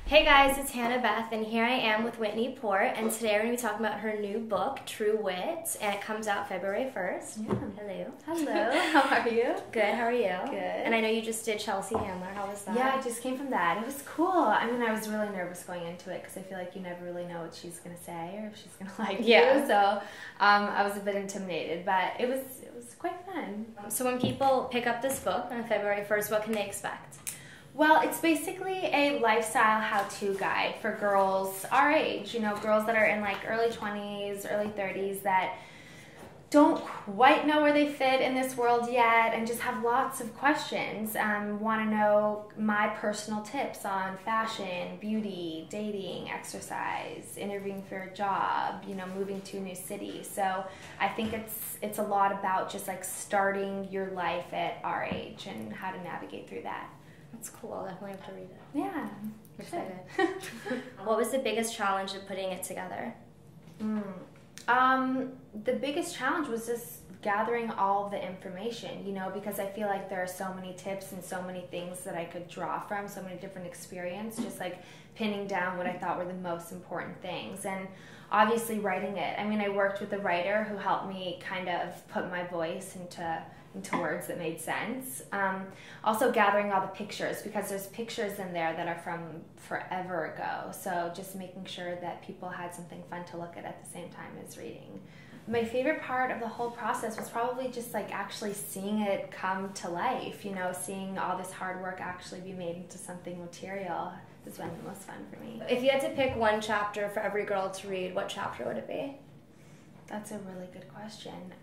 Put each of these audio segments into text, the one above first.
Hey guys, it's Hanna Beth, and here I am with Whitney Port, and today we're going to be talking about her new book, True Whit, and it comes out February 1st. Yeah. Hello. Hello, how are you? Good, how are you? Good. And I know you just did Chelsea Handler. How was that? Yeah, I just came from that. It was cool. I mean, I was really nervous going into it because I feel like you never really know what she's going to say or if she's going to like you. So I was a bit intimidated, but it was quite fun. So when people pick up this book on February 1st, what can they expect? Well, it's basically a lifestyle how-to guide for girls our age, you know, girls that are in like early 20s, early 30s that don't quite know where they fit in this world yet and just have lots of questions, want to know my personal tips on fashion, beauty, dating, exercise, interviewing for a job, you know, moving to a new city. So I think it's a lot about just like starting your life at our age and how to navigate through that. That's cool. I'll definitely have to read it. Yeah. I'm excited. What was the biggest challenge of putting it together? The biggest challenge was just gathering all of the information, you know, because I feel like there are so many tips and so many things that I could draw from, so many different experiences, just like pinning down what I thought were the most important things. And obviously writing it. I mean, I worked with a writer who helped me kind of put my voice into words that made sense. Also gathering all the pictures, because there's pictures in there that are from forever ago. So just making sure that people had something fun to look at the same time as reading. My favorite part of the whole process was probably just like actually seeing it come to life, you know, seeing all this hard work actually be made into something material has been the most fun for me. If you had to pick one chapter for every girl to read, what chapter would it be? That's a really good question.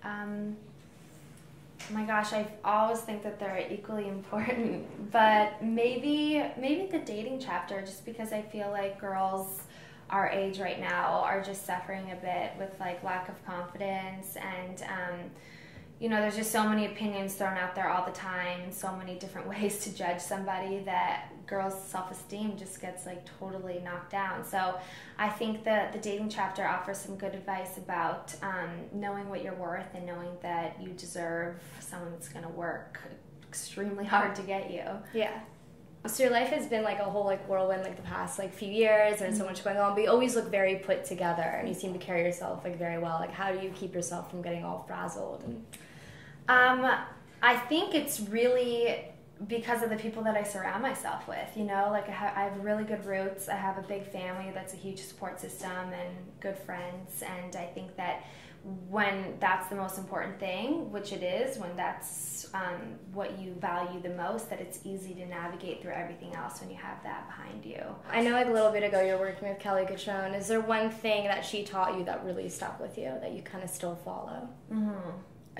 Oh my gosh, I always think that they're equally important, but maybe the dating chapter, just because I feel like girls our age right now are just suffering a bit with like lack of confidence, and you know, there's just so many opinions thrown out there all the time and so many different ways to judge somebody that girls' self-esteem just gets like totally knocked down. So I think that the dating chapter offers some good advice about knowing what you're worth and knowing that you deserve someone that's going to work extremely hard to get you. Yeah. So your life has been like a whole like whirlwind like the past like few years. There's so much going on, but you always look very put together and you seem to carry yourself like very well. Like how do you keep yourself from getting all frazzled? I think it's really because of the people that I surround myself with, you know, like I have really good roots. I have a big family that's a huge support system and good friends, and I think that when that's the most important thing, which it is, when that's what you value the most, that it's easy to navigate through everything else when you have that behind you. I know like a little bit ago you're working with Kelly Gachon. Is there one thing that she taught you that really stuck with you that you kind of still follow?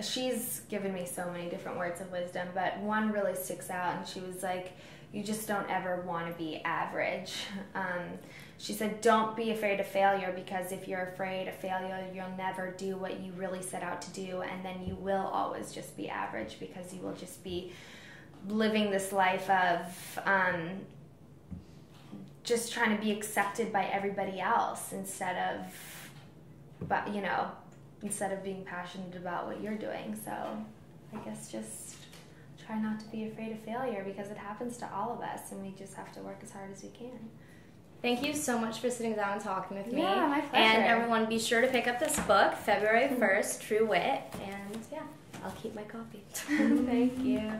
She's given me so many different words of wisdom, but one really sticks out, and she was like, you just don't ever want to be average. She said, don't be afraid of failure, because if you're afraid of failure, you'll never do what you really set out to do, and then you will always just be average, because you will just be living this life of just trying to be accepted by everybody else instead of being passionate about what you're doing. So I guess just try not to be afraid of failure, because it happens to all of us and we just have to work as hard as we can. Thank you so much for sitting down and talking with me. Yeah, my pleasure. And everyone, be sure to pick up this book, February 1st, True Whit. And yeah, I'll keep my copy. Thank you.